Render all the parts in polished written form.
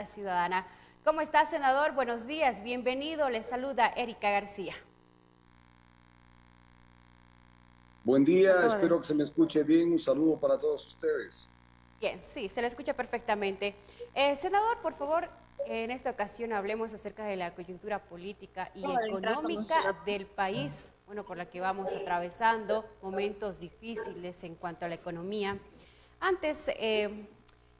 Ciudadana. ¿Cómo está, senador? Buenos días, bienvenido. Le saluda Erika García. Buen día, espero que se me escuche bien. Un saludo para todos ustedes. Bien, sí, se le escucha perfectamente. Senador, por favor, en esta ocasión hablemos acerca de la coyuntura política y económica del país, bueno, por la que vamos atravesando momentos difíciles en cuanto a la economía. Antes,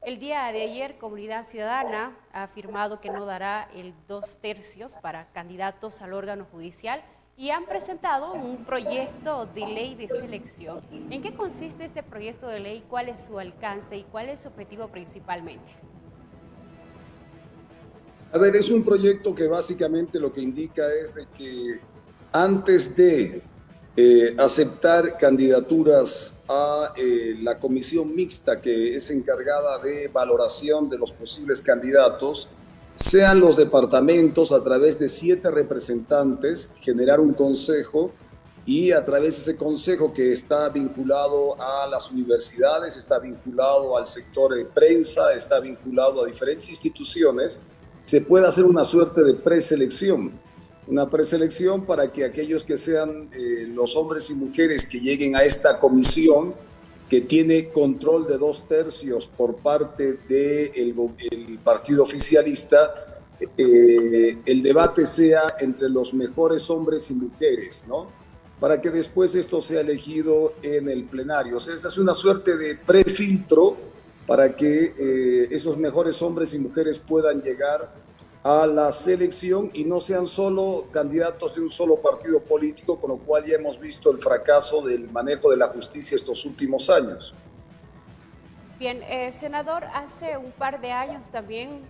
el día de ayer, Comunidad Ciudadana ha afirmado que no dará el 2/3 para candidatos al órgano judicial y han presentado un proyecto de ley de selección. ¿En qué consiste este proyecto de ley? ¿Cuál es su alcance y cuál es su objetivo principalmente? A ver, es un proyecto que básicamente lo que indica es de que antes de aceptar candidaturas a la comisión mixta que es encargada de valoración de los posibles candidatos, sean los departamentos a través de 7 representantes generar un consejo y a través de ese consejo que está vinculado a las universidades, está vinculado al sector de prensa, está vinculado a diferentes instituciones, se pueda hacer una suerte de preselección. Una preselección para que aquellos que sean los hombres y mujeres que lleguen a esta comisión, que tiene control de 2/3 por parte del partido oficialista, el debate sea entre los mejores hombres y mujeres, ¿no? Para que después esto sea elegido en el plenario. O sea, esa es una suerte de prefiltro para que esos mejores hombres y mujeres puedan llegar a la selección y no sean solo candidatos de un solo partido político, con lo cual ya hemos visto el fracaso del manejo de la justicia estos últimos años. Bien, senador, hace un par de años también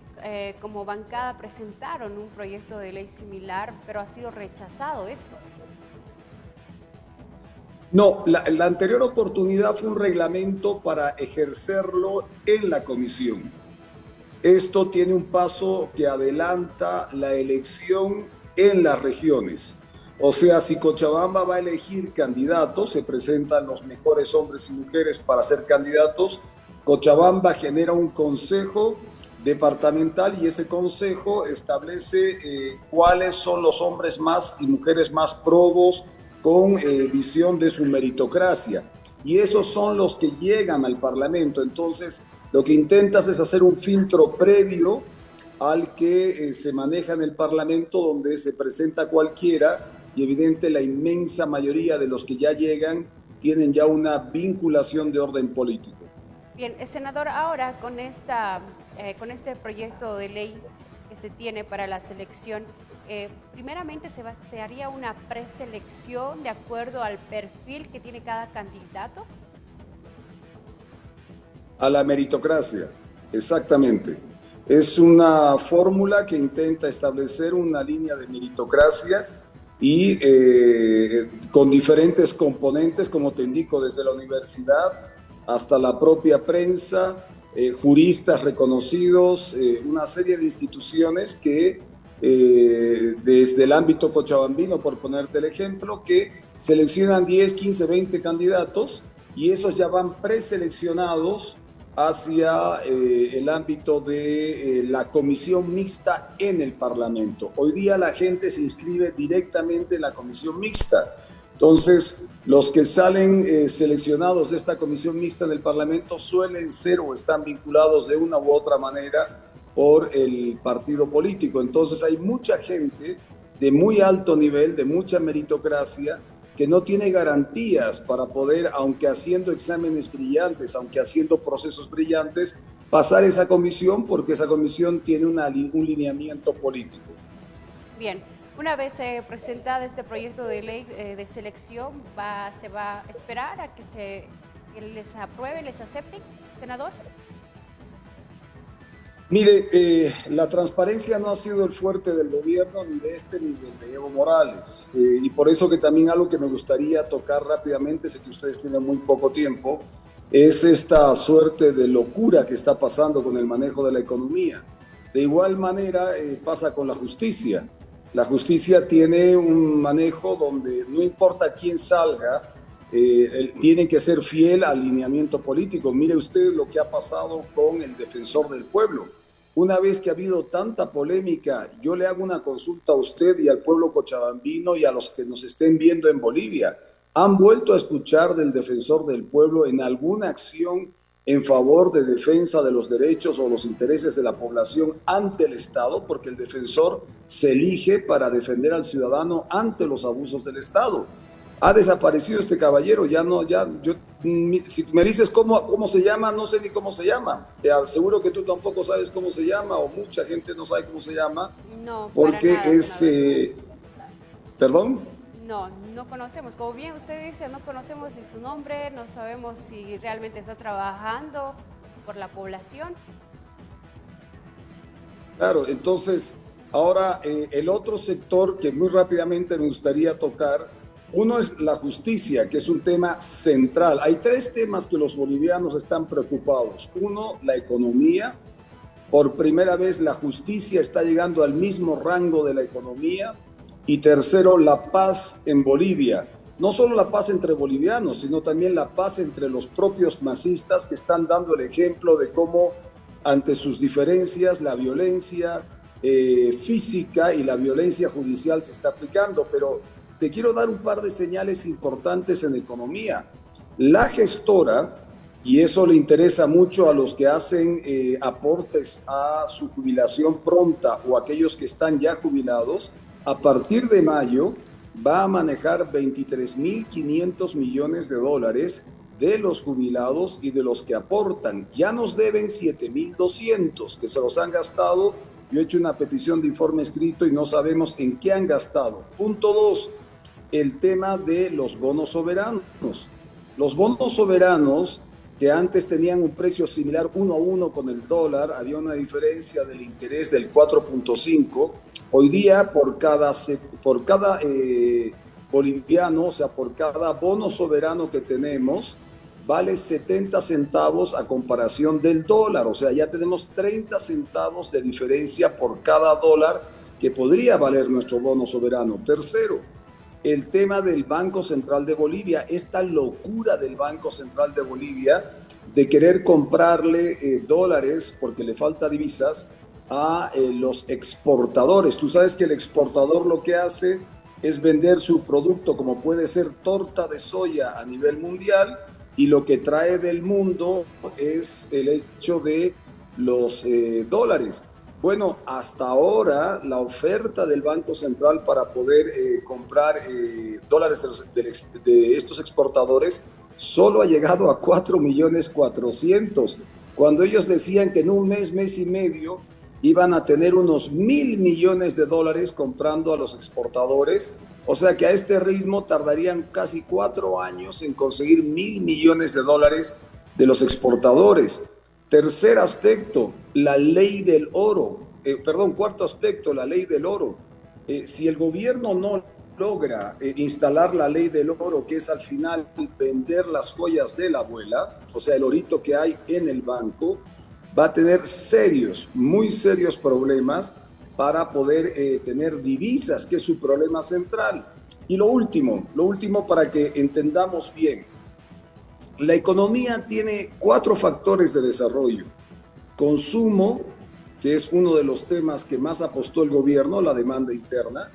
como bancada presentaron un proyecto de ley similar, pero ha sido rechazado esto. No, la anterior oportunidad fue un reglamento para ejercerlo en la comisión. Esto tiene un paso que adelanta la elección en las regiones. O sea, si Cochabamba va a elegir candidatos, se presentan los mejores hombres y mujeres para ser candidatos, Cochabamba genera un consejo departamental y ese consejo establece cuáles son los hombres más y mujeres más probos con visión de su meritocracia. Y esos son los que llegan al Parlamento. Entonces, lo que intentas es hacer un filtro previo al que se maneja en el Parlamento, donde se presenta cualquiera y evidente la inmensa mayoría de los que ya llegan tienen ya una vinculación de orden político. Bien, senador, ahora con este proyecto de ley que se tiene para la selección, primeramente se haría una preselección de acuerdo al perfil que tiene cada candidato. A la meritocracia, exactamente. Es una fórmula que intenta establecer una línea de meritocracia y con diferentes componentes, como te indico, desde la universidad hasta la propia prensa, juristas reconocidos, una serie de instituciones que desde el ámbito cochabambino, por ponerte el ejemplo, que seleccionan 10, 15, 20 candidatos y esos ya van preseleccionados hacia el ámbito de la comisión mixta en el Parlamento. Hoy día la gente se inscribe directamente en la comisión mixta. Entonces, los que salen seleccionados de esta comisión mixta en el Parlamento suelen ser o están vinculados de una u otra manera por el partido político. Entonces, hay mucha gente de muy alto nivel, de mucha meritocracia, que no tiene garantías para poder, aunque haciendo exámenes brillantes, aunque haciendo procesos brillantes, pasar esa comisión porque esa comisión tiene un lineamiento político. Bien, una vez presentado este proyecto de ley de selección, ¿se va a esperar a que les apruebe, les acepten, senador? Mire, la transparencia no ha sido el fuerte del gobierno, ni de este, ni de Evo Morales. Y por eso que también algo que me gustaría tocar rápidamente, sé que ustedes tienen muy poco tiempo, es esta suerte de locura que está pasando con el manejo de la economía. De igual manera pasa con la justicia. La justicia tiene un manejo donde no importa quién salga, tiene que ser fiel al lineamiento político. Mire usted lo que ha pasado con el defensor del pueblo. una vez que ha habido tanta polémica, yo le hago una consulta a usted y al pueblo cochabambino y a los que nos estén viendo en Bolivia. ¿Han vuelto a escuchar del defensor del pueblo en alguna acción en favor de defensa de los derechos o los intereses de la población ante el Estado? Porque el defensor se elige para defender al ciudadano ante los abusos del Estado. Ha desaparecido este caballero, ya no, ya, yo, si me dices cómo se llama, no sé ni cómo se llama. Te aseguro que tú tampoco sabes cómo se llama, o mucha gente no sabe cómo se llama, No, para porque nada, es, perdón. no, no conocemos. Como bien usted dice, no conocemos ni su nombre, no sabemos si realmente está trabajando por la población. Claro, entonces, ahora el otro sector que muy rápidamente me gustaría tocar, uno es la justicia, que es un tema central. Hay tres temas que los bolivianos están preocupados. Uno, la economía. Por primera vez la justicia está llegando al mismo rango de la economía. Y tercero, la paz en Bolivia. No solo la paz entre bolivianos, sino también la paz entre los propios masistas que están dando el ejemplo de cómo ante sus diferencias la violencia física y la violencia judicial se está aplicando. Pero te quiero dar un par de señales importantes en economía. La gestora, y eso le interesa mucho a los que hacen aportes a su jubilación pronta o aquellos que están ya jubilados, a partir de mayo va a manejar 23.500 millones de dólares de los jubilados y de los que aportan. Ya nos deben 7.200 que se los han gastado. Yo he hecho una petición de informe escrito y no sabemos en qué han gastado. Punto 2, el tema de los bonos soberanos. Los bonos soberanos que antes tenían un precio similar 1-1 con el dólar, había una diferencia del interés del 4.5. Hoy día por cada boliviano, o sea, por cada bono soberano que tenemos, vale 70 centavos a comparación del dólar. O sea, ya tenemos 30 centavos de diferencia por cada dólar que podría valer nuestro bono soberano. Tercero, el tema del Banco Central de Bolivia, esta locura del Banco Central de Bolivia de querer comprarle dólares porque le falta divisas a los exportadores. Tú sabes que el exportador lo que hace es vender su producto, como puede ser torta de soya a nivel mundial, y lo que trae del mundo es el hecho de los dólares. Bueno, hasta ahora la oferta del Banco Central para poder comprar dólares de estos exportadores solo ha llegado a 4.400.000, cuando ellos decían que en un mes y medio iban a tener unos 1.000 millones de dólares comprando a los exportadores. O sea que a este ritmo tardarían casi 4 años en conseguir 1.000 millones de dólares de los exportadores. Tercer aspecto, la ley del oro. Cuarto aspecto, la ley del oro. Si el gobierno no logra instalar la ley del oro, que es al final vender las joyas de la abuela, o sea, el orito que hay en el banco, va a tener serios, muy serios problemas para poder tener divisas, que es su problema central. Y lo último para que entendamos bien, la economía tiene 4 factores de desarrollo. Consumo, que es uno de los temas que más apostó el gobierno, la demanda interna.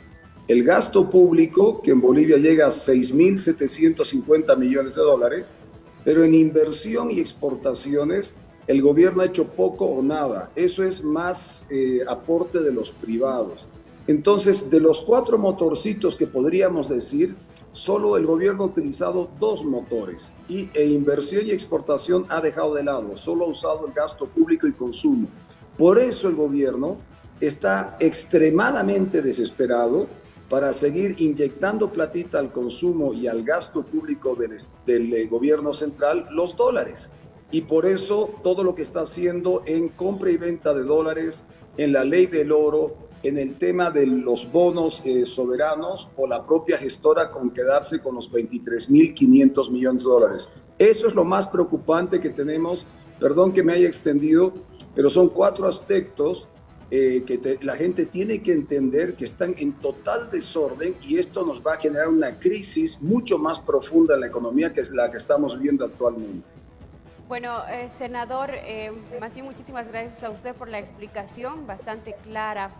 El gasto público, que en Bolivia llega a 6.750 millones de dólares, pero en inversión y exportaciones el gobierno ha hecho poco o nada. Eso es más aporte de los privados. Entonces, de los 4 motorcitos que podríamos decir, solo el gobierno ha utilizado 2 motores y inversión y exportación ha dejado de lado, solo ha usado el gasto público y consumo. Por eso el gobierno está extremadamente desesperado para seguir inyectando platita al consumo y al gasto público del gobierno central, los dólares. Y por eso todo lo que está haciendo en compra y venta de dólares, en la ley del oro, en el tema de los bonos soberanos o la propia gestora con quedarse con los 23.500 millones de dólares. Eso es lo más preocupante que tenemos. Perdón que me haya extendido, pero son 4 aspectos la gente tiene que entender que están en total desorden y esto nos va a generar una crisis mucho más profunda en la economía que es la que estamos viendo actualmente. Bueno, senador, más bien muchísimas gracias a usted por la explicación bastante clara.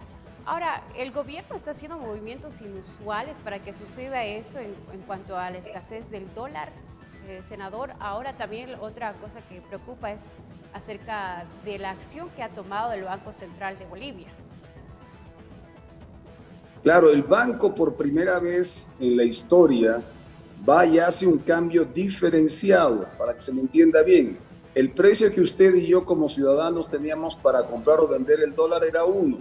Ahora, el gobierno está haciendo movimientos inusuales para que suceda esto en cuanto a la escasez del dólar, senador. Ahora también otra cosa que preocupa es acerca de la acción que ha tomado el Banco Central de Bolivia. Claro, el banco por primera vez en la historia va y hace un cambio diferenciado, para que se me entienda bien. El precio que usted y yo como ciudadanos teníamos para comprar o vender el dólar era uno,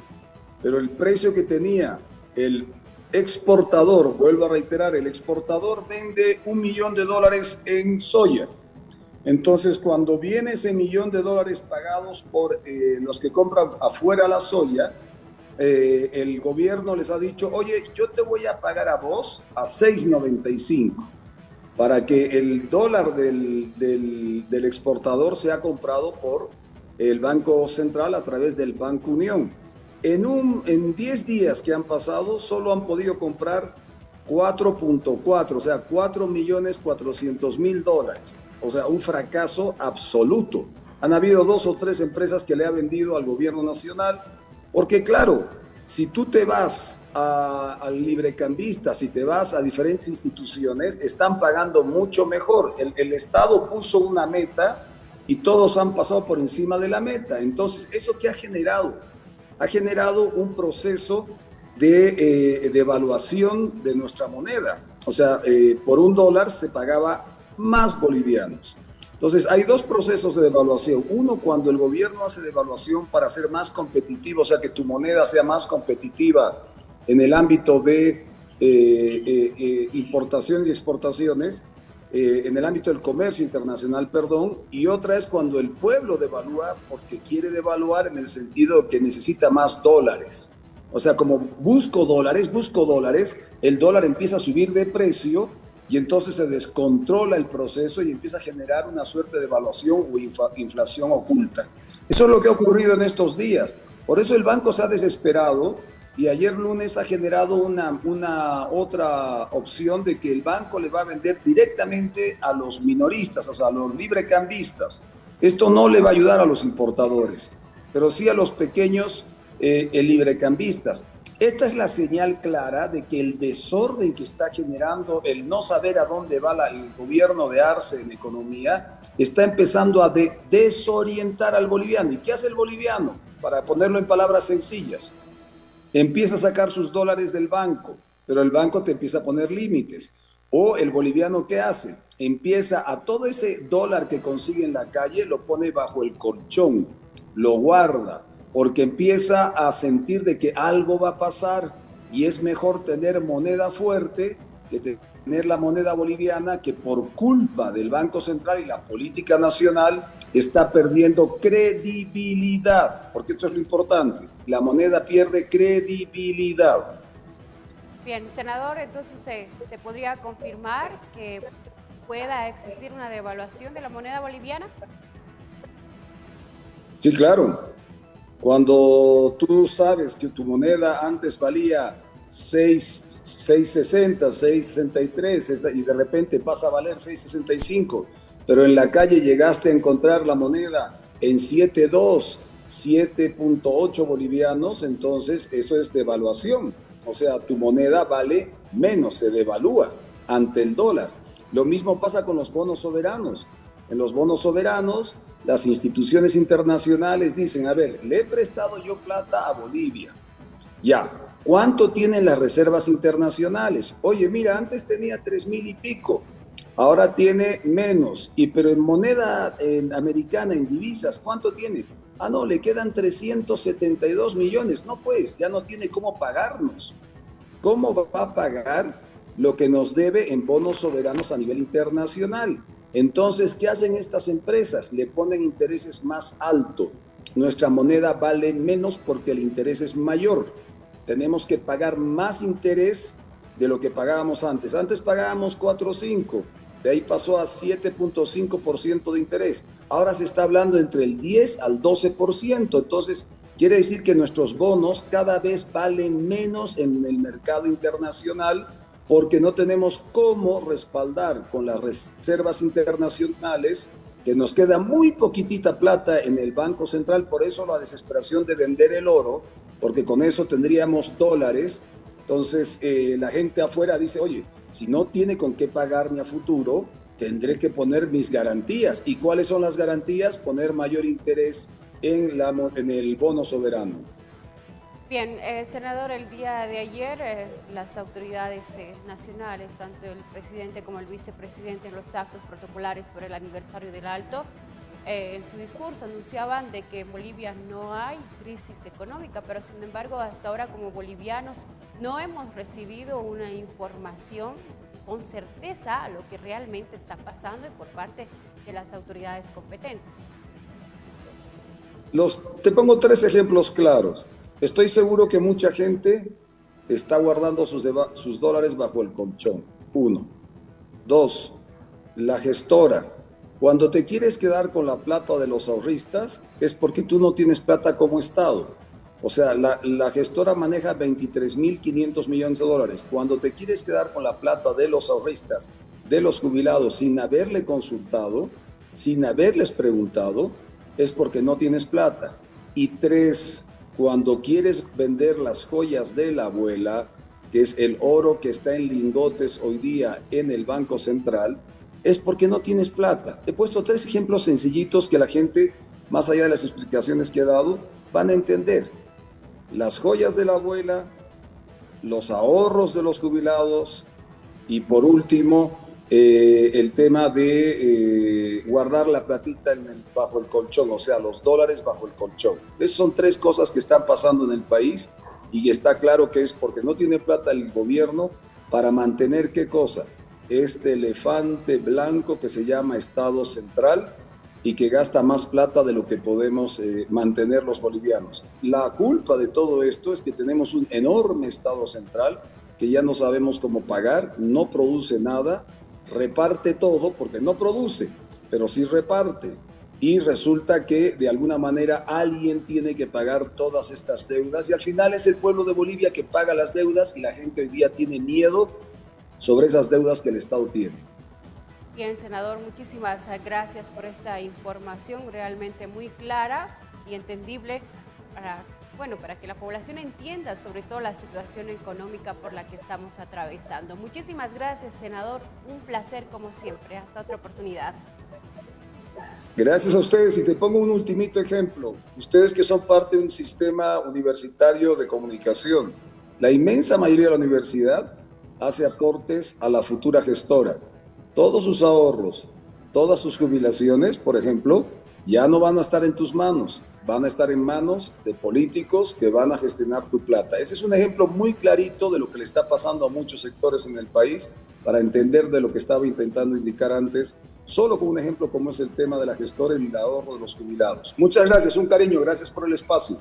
pero el precio que tenía el exportador, vuelvo a reiterar, el exportador vende $1.000.000 en soya. Entonces, cuando viene ese $1.000.000 pagados por los que compran afuera la soya, el gobierno les ha dicho, oye, yo te voy a pagar a vos a 6.95 para que el dólar del exportador sea comprado por el Banco Central a través del Banco Unión. En 10 días que han pasado, solo han podido comprar 4.4, o sea, $4.400.000. O sea, un fracaso absoluto. Han habido 2 o 3 empresas que le ha vendido al gobierno nacional. Porque claro, si tú te vas al librecambista, si te vas a diferentes instituciones, están pagando mucho mejor. El Estado puso una meta y todos han pasado por encima de la meta. Entonces, ¿eso qué ha generado? Ha generado un proceso de devaluación de nuestra moneda. O sea, por $1 se pagaba más bolivianos. Entonces, hay 2 procesos de devaluación. Uno, cuando el gobierno hace devaluación para ser más competitivo, o sea, que tu moneda sea más competitiva en el ámbito de importaciones y exportaciones, en el ámbito del comercio internacional, perdón. Y otra es cuando el pueblo devalúa porque quiere devaluar en el sentido que necesita más dólares. O sea, como busco dólares, el dólar empieza a subir de precio y entonces se descontrola el proceso y empieza a generar una suerte de devaluación o inflación oculta. Eso es lo que ha ocurrido en estos días. Por eso el banco se ha desesperado y ayer lunes ha generado una otra opción de que el banco le va a vender directamente a los minoristas, o sea, a los librecambistas. Esto no le va a ayudar a los importadores, pero sí a los pequeños librecambistas. Esta es la señal clara de que el desorden que está generando el no saber a dónde va el gobierno de Arce en economía está empezando a desorientar al boliviano. ¿Y qué hace el boliviano? Para ponerlo en palabras sencillas, empieza a sacar sus dólares del banco, pero el banco te empieza a poner límites. O el boliviano, ¿qué hace? Empieza a todo ese dólar que consigue en la calle, lo pone bajo el colchón, lo guarda, porque empieza a sentir de que algo va a pasar y es mejor tener moneda fuerte que tener la moneda boliviana que por culpa del Banco Central y la política nacional está perdiendo credibilidad, porque esto es lo importante, la moneda pierde credibilidad. Bien, senador, entonces se podría confirmar que pueda existir una devaluación de la moneda boliviana. Sí, claro. Cuando tú sabes que tu moneda antes valía 6.60, 6.63 y de repente pasa a valer 6.65, pero en la calle llegaste a encontrar la moneda en 7.2, 7.8 bolivianos, entonces eso es devaluación. O sea, tu moneda vale menos, se devalúa ante el dólar. Lo mismo pasa con los bonos soberanos. En los bonos soberanos, las instituciones internacionales dicen, a ver, le he prestado yo plata a Bolivia. Ya, ¿cuánto tienen las reservas internacionales? Oye, mira, antes tenía 3.000 y pico, ahora tiene menos. Pero en moneda americana, en divisas, ¿cuánto tiene? Ah, no, le quedan 372 millones. No, pues, ya no tiene cómo pagarnos. ¿Cómo va a pagar lo que nos debe en bonos soberanos a nivel internacional? Entonces, ¿qué hacen estas empresas? Le ponen intereses más altos. Nuestra moneda vale menos porque el interés es mayor. Tenemos que pagar más interés de lo que pagábamos antes. Antes pagábamos 4 o 5, de ahí pasó a 7.5% de interés. Ahora se está hablando entre el 10 al 12%. Entonces, quiere decir que nuestros bonos cada vez valen menos en el mercado internacional porque no tenemos cómo respaldar con las reservas internacionales que nos queda muy poquitita plata en el Banco Central, por eso la desesperación de vender el oro, porque con eso tendríamos dólares. Entonces la gente afuera dice, oye, si no tiene con qué pagarme a futuro, tendré que poner mis garantías. ¿Y cuáles son las garantías? Poner mayor interés en el bono soberano. Bien, senador, el día de ayer las autoridades nacionales, tanto el presidente como el vicepresidente en los actos protocolares por el aniversario del Alto, en su discurso anunciaban de que en Bolivia no hay crisis económica, pero sin embargo hasta ahora como bolivianos no hemos recibido una información con certeza a lo que realmente está pasando y por parte de las autoridades competentes. Te pongo 3 ejemplos claros. Estoy seguro que mucha gente está guardando sus dólares bajo el colchón. 1. 2. La gestora. Cuando te quieres quedar con la plata de los ahorristas es porque tú no tienes plata como Estado. O sea, la gestora maneja 23.500 millones de dólares. Cuando te quieres quedar con la plata de los ahorristas, de los jubilados, sin haberle consultado, sin haberles preguntado, es porque no tienes plata. Y 3, cuando quieres vender las joyas de la abuela, que es el oro que está en lingotes hoy día en el Banco Central, es porque no tienes plata. He puesto 3 ejemplos sencillitos que la gente, más allá de las explicaciones que he dado, van a entender. Las joyas de la abuela, los ahorros de los jubilados y por último el tema de guardar la platita bajo el colchón, o sea, los dólares bajo el colchón. Esas son 3 cosas que están pasando en el país y está claro que es porque no tiene plata el gobierno para mantener ¿qué cosa? Este elefante blanco que se llama Estado Central y que gasta más plata de lo que podemos mantener los bolivianos. La culpa de todo esto es que tenemos un enorme Estado Central que ya no sabemos cómo pagar, no produce nada, reparte todo porque no produce, pero sí reparte. Y resulta que de alguna manera alguien tiene que pagar todas estas deudas y al final es el pueblo de Bolivia que paga las deudas y la gente hoy día tiene miedo sobre esas deudas que el Estado tiene. Bien, senador, muchísimas gracias por esta información realmente muy clara y entendible para que la población entienda sobre todo la situación económica por la que estamos atravesando. Muchísimas gracias, senador. Un placer como siempre. Hasta otra oportunidad. Gracias a ustedes y te pongo un ultimito ejemplo. Ustedes que son parte de un sistema universitario de comunicación, la inmensa mayoría de la universidad hace aportes a la futura gestora. Todos sus ahorros, todas sus jubilaciones, por ejemplo, ya no van a estar en tus manos, van a estar en manos de políticos que van a gestionar tu plata. Ese es un ejemplo muy clarito de lo que le está pasando a muchos sectores en el país para entender de lo que estaba intentando indicar antes, solo con un ejemplo como es el tema de la gestora y el ahorro de los jubilados. Muchas gracias, un cariño, gracias por el espacio.